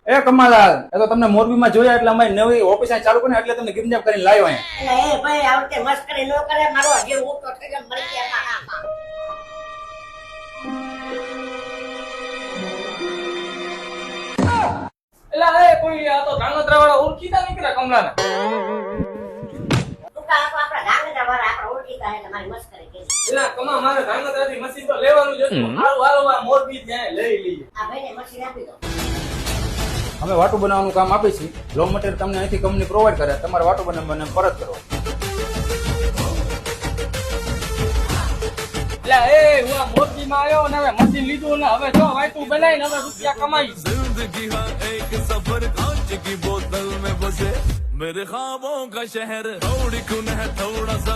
એ કમાલાલ, એ તો તમને મોરબીમાં જોયા એટલે અમારી નવી ઓફિસ ચાલુ કરીને એટલે તમને કિડનેપ કરીને લાવ્યો અહીંયા. એલા એ કોઈ આ તો ધાંગધ્રા વાળા ઓળખીતા નીકળ્યા કમલાને. એલા કમા મારે ધાંગધ્રાથી મશીન તો લેવાનું જ હતું. હારું હારું આ મોરબી ત્યાં લઈ લઈએ. અમે વાટું બનાવવાનું કામ આપીએ છીએ. રો મટીરિયલ તમને અહીંથી કંપની પ્રોવાઈડ કરે, તમારે વાટું બનાવીને પરત કરો. એલા એ હું આ મોરબીમાં આવ્યો ને હવે મશીન લીધું ને હવે જો વાયતું બનાવીને હવે રૂપિયા કમાઈ. जिंदगी हाँ एक सफर कांच की बोतल में बसे मेरे ख्वाबों का शहर थोड़ी कुन है थोड़ा सा